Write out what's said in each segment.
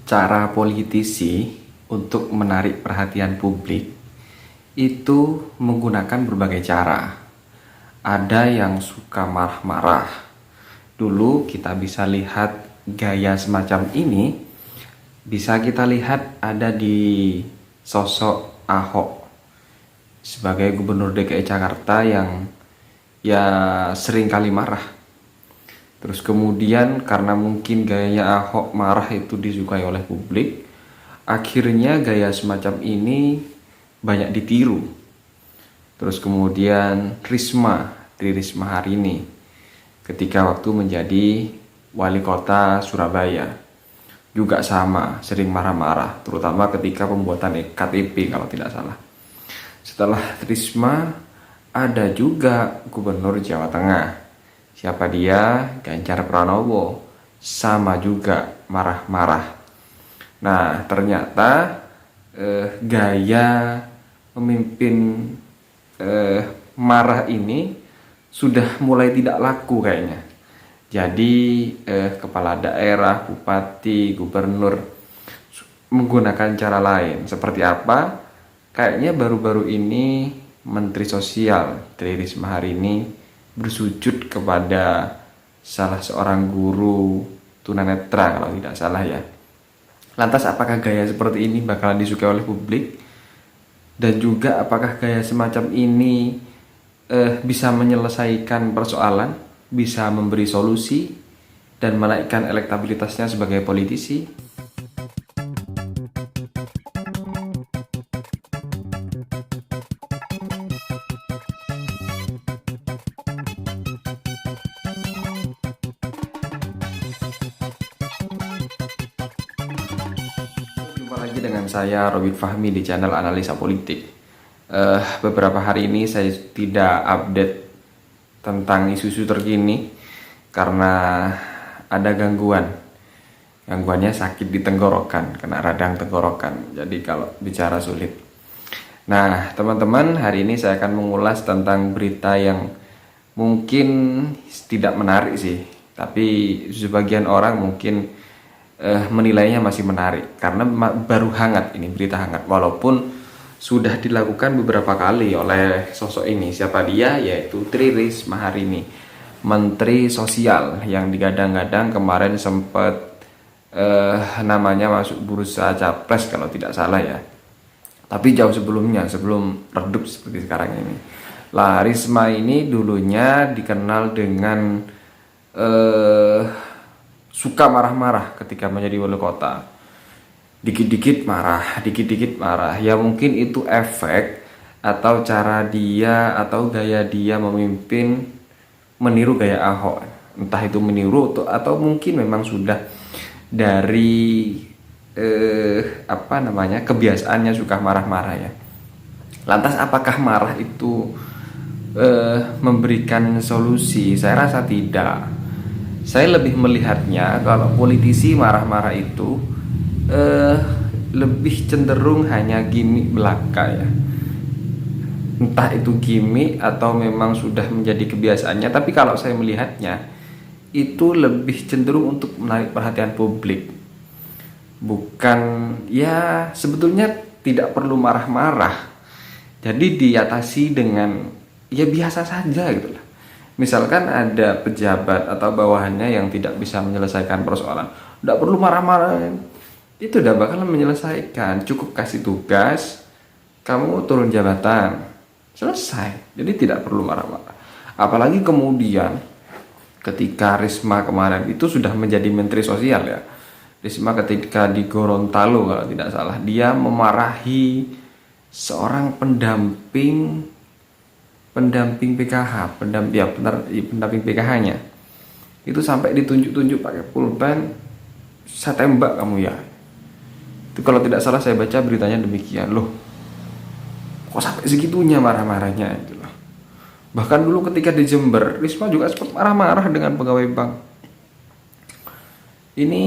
Cara politisi untuk menarik perhatian publik itu menggunakan berbagai cara. Ada yang suka marah-marah. Dulu kita bisa lihat gaya semacam ini, bisa kita lihat ada di sosok Ahok sebagai gubernur DKI Jakarta yang ya sering kali marah. Terus kemudian karena mungkin gayanya Ahok marah itu disukai oleh publik, akhirnya gaya semacam ini banyak ditiru. Terus kemudian Tri Risma hari ini ketika waktu menjadi wali kota Surabaya juga sama, sering marah-marah, terutama ketika pembuatan KTP kalau tidak salah. Setelah Risma ada juga gubernur Jawa Tengah. Siapa dia? Ganjar Pranowo. Sama juga marah-marah. Nah, ternyata gaya pemimpin marah ini sudah mulai tidak laku kayaknya. Jadi kepala daerah, bupati, gubernur menggunakan cara lain. Seperti apa? Kayaknya baru-baru ini Menteri Sosial Tri Risma hari ini bersujud kepada salah seorang guru tunanetra kalau tidak salah ya. Lantas apakah gaya seperti ini bakalan disukai oleh publik? Dan juga apakah gaya semacam ini bisa menyelesaikan persoalan, bisa memberi solusi dan menaikkan elektabilitasnya sebagai politisi? Jumpa lagi dengan saya Robin Fahmi di channel Analisa Politik. Beberapa hari ini saya tidak update tentang isu-isu terkini karena ada gangguan. Gangguannya sakit di tenggorokan, kena radang tenggorokan. Jadi kalau bicara sulit. Nah, teman-teman, hari ini saya akan mengulas tentang berita yang mungkin tidak menarik sih, tapi sebagian orang mungkin menilainya masih menarik karena baru hangat, ini berita hangat, walaupun sudah dilakukan beberapa kali oleh sosok ini. Siapa dia? Yaitu Tri Risma hari ini, Menteri Sosial yang digadang-gadang kemarin sempat namanya masuk bursa capres kalau tidak salah ya, tapi jauh sebelumnya, sebelum redup seperti sekarang ini. Lah, Risma ini dulunya dikenal dengan suka marah-marah ketika menjadi wali kota. Dikit-dikit marah. Ya mungkin itu efek atau cara dia atau gaya dia memimpin meniru gaya Ahok. Entah itu meniru atau mungkin memang sudah dari kebiasaannya suka marah-marah ya. Lantas apakah marah itu memberikan solusi? Saya rasa tidak. Saya lebih melihatnya kalau politisi marah-marah itu lebih cenderung hanya gimmick belaka ya. Entah itu gimmick atau memang sudah menjadi kebiasaannya, tapi kalau saya melihatnya itu lebih cenderung untuk menarik perhatian publik. Bukan, ya sebetulnya tidak perlu marah-marah. Jadi diatasi dengan ya biasa saja gitu lah. Misalkan ada pejabat atau bawahannya yang tidak bisa menyelesaikan persoalan, tidak perlu marah-marah, itu udah bakalan menyelesaikan. Cukup kasih tugas, kamu turun jabatan, selesai. Jadi tidak perlu marah-marah. Apalagi kemudian ketika Risma kemarin itu sudah menjadi Menteri Sosial ya. Risma ketika di Gorontalo kalau tidak salah, dia memarahi seorang pendamping PKH, pendamping PKH-nya. Itu sampai ditunjuk-tunjuk pakai pulpen, saya tembak kamu ya. Itu kalau tidak salah saya baca beritanya demikian. Loh, kok sampai segitunya marah-marahnya itu loh. Bahkan dulu ketika di Jember, Risma juga sempat marah-marah dengan pegawai bank. Ini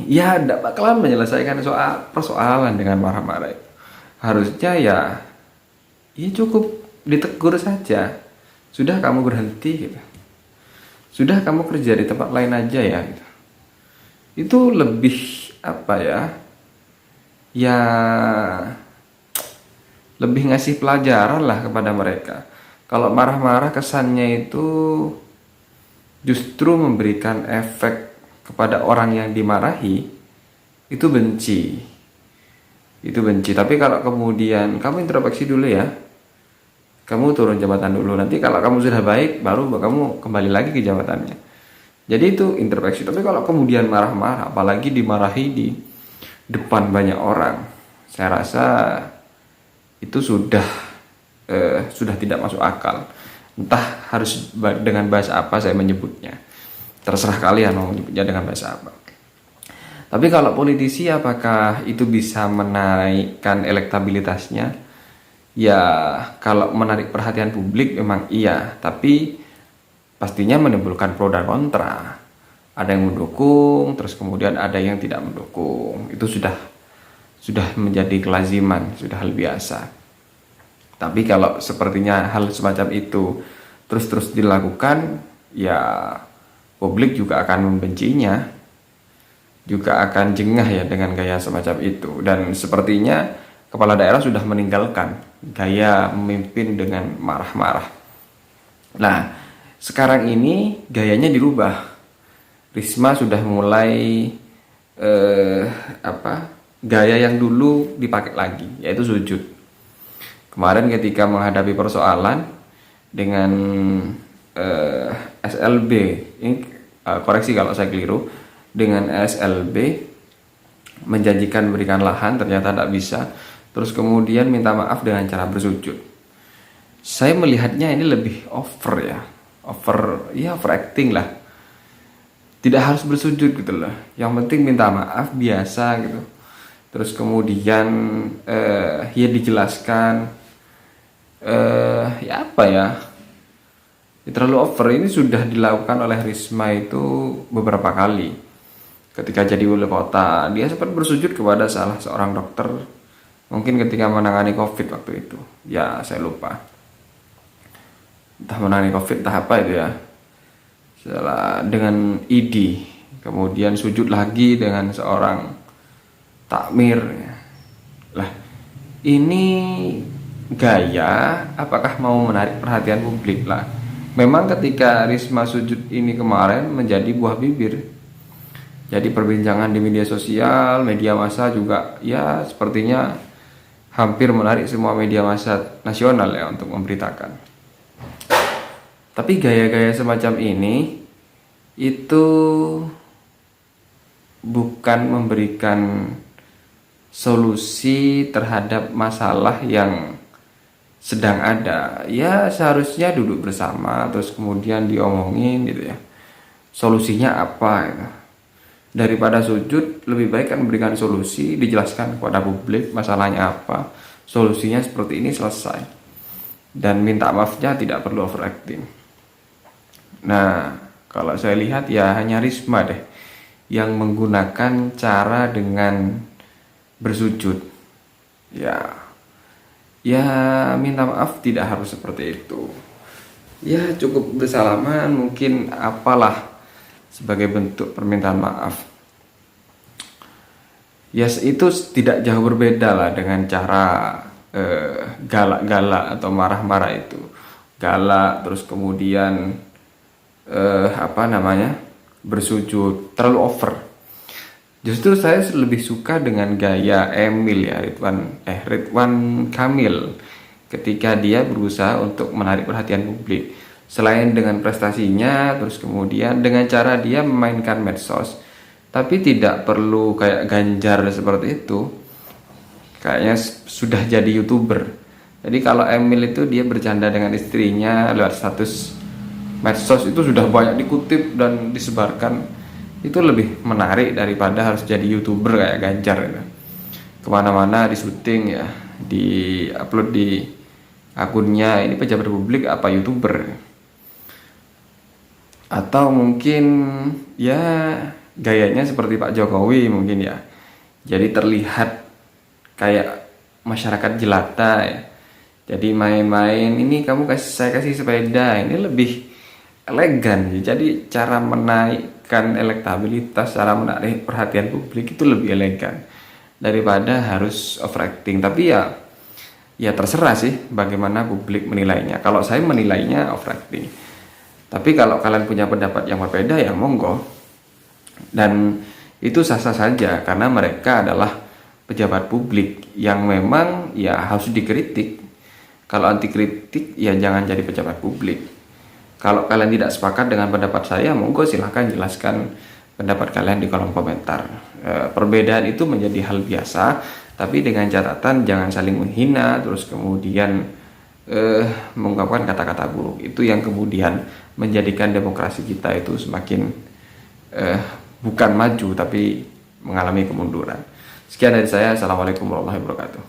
ya tidak bakalan menyelesaikan persoalan dengan marah-marah itu. Harusnya ya cukup ditegur saja. Sudah kamu berhenti gitu. Sudah kamu kerja di tempat lain aja ya gitu. Itu lebih apa ya, ya lebih ngasih pelajaran lah kepada mereka. Kalau marah-marah kesannya itu justru memberikan efek kepada orang yang dimarahi, itu benci. Itu benci. Tapi kalau kemudian kamu introspeksi dulu ya, kamu turun jabatan dulu. Nanti kalau kamu sudah baik, baru kamu kembali lagi ke jabatannya. Jadi itu introspeksi. Tapi kalau kemudian marah-marah, apalagi dimarahi di depan banyak orang, saya rasa itu sudah tidak masuk akal. Entah harus dengan bahasa apa saya menyebutnya. Terserah kalian mau menyebutnya dengan bahasa apa. Tapi kalau politisi, apakah itu bisa menaikkan elektabilitasnya? Ya, kalau menarik perhatian publik memang iya, tapi pastinya menimbulkan pro dan kontra. Ada yang mendukung, terus kemudian ada yang tidak mendukung. Itu sudah menjadi kelaziman, sudah hal biasa. Tapi kalau sepertinya hal semacam itu terus dilakukan, ya publik juga akan membencinya, juga akan jengah ya dengan gaya semacam itu. Dan sepertinya kepala daerah sudah meninggalkan gaya memimpin dengan marah-marah. Nah, sekarang ini gayanya dirubah. Risma sudah mulai gaya yang dulu dipakai lagi, yaitu sujud. Kemarin ketika menghadapi persoalan dengan SLB, ini koreksi kalau saya keliru, dengan SLB menjanjikan berikan lahan, ternyata tidak bisa, terus kemudian minta maaf dengan cara bersujud. Saya melihatnya ini lebih overacting lah. Tidak harus bersujud gitu loh, yang penting minta maaf biasa gitu. Terus kemudian ya dijelaskan, terlalu over. Ini sudah dilakukan oleh Risma itu beberapa kali. Ketika jadi wali kota, dia sempat bersujud kepada salah seorang dokter, mungkin ketika menangani COVID waktu itu. Ya, saya lupa. Entah menangani COVID, entah apa itu ya. Setelah dengan ID, kemudian sujud lagi dengan seorang takmir. Lah, ini gaya apakah mau menarik perhatian publik lah. Memang ketika Risma sujud ini kemarin menjadi buah bibir, jadi perbincangan di media sosial, media massa juga ya sepertinya hampir menarik semua media massa nasional ya untuk memberitakan. Tapi gaya-gaya semacam ini itu bukan memberikan solusi terhadap masalah yang sedang ada. Ya seharusnya duduk bersama, terus kemudian diomongin gitu ya, solusinya apa gitu. Daripada sujud, lebih baik kan memberikan solusi, dijelaskan kepada publik masalahnya apa, solusinya seperti ini, selesai. Dan minta maafnya tidak perlu overacting. Nah, kalau saya lihat ya hanya Risma deh yang menggunakan cara dengan bersujud. Ya minta maaf tidak harus seperti itu. Ya cukup bersalaman, mungkin apalah sebagai bentuk permintaan maaf. Ya itu tidak jauh berbeda lah dengan cara galak-galak atau marah-marah itu. Galak terus kemudian bersujud, terlalu over. Justru saya lebih suka dengan gaya Emil ya, Ridwan Kamil, ketika dia berusaha untuk menarik perhatian publik. Selain dengan prestasinya, terus kemudian dengan cara dia memainkan medsos, tapi tidak perlu kayak Ganjar seperti itu. Kayaknya sudah jadi YouTuber. Jadi kalau Emil itu dia bercanda dengan istrinya lewat status medsos, itu sudah banyak dikutip dan disebarkan. Itu lebih menarik daripada harus jadi YouTuber kayak Ganjar gitu. Kemana-mana di syuting ya, di upload di akunnya, ini pejabat publik apa YouTuber. Atau mungkin ya gayanya seperti Pak Jokowi mungkin ya, jadi terlihat kayak masyarakat jelata ya. Jadi main-main, ini saya kasih sepeda, ini lebih elegan. Jadi cara menaikkan elektabilitas, cara menarik perhatian publik itu lebih elegan daripada harus overacting. Tapi ya terserah sih bagaimana publik menilainya. Kalau saya menilainya overacting. Tapi kalau kalian punya pendapat yang berbeda ya monggo. Dan itu sah-sah saja karena mereka adalah pejabat publik yang memang ya harus dikritik. Kalau anti kritik ya jangan jadi pejabat publik. Kalau kalian tidak sepakat dengan pendapat saya, monggo silahkan jelaskan pendapat kalian di kolom komentar. Perbedaan itu menjadi hal biasa, tapi dengan catatan jangan saling menghina, terus kemudian mengungkapkan kata-kata buruk. Itu yang kemudian menjadikan demokrasi kita itu semakin bukan maju, tapi mengalami kemunduran. Sekian dari saya. Assalamualaikum warahmatullahi wabarakatuh.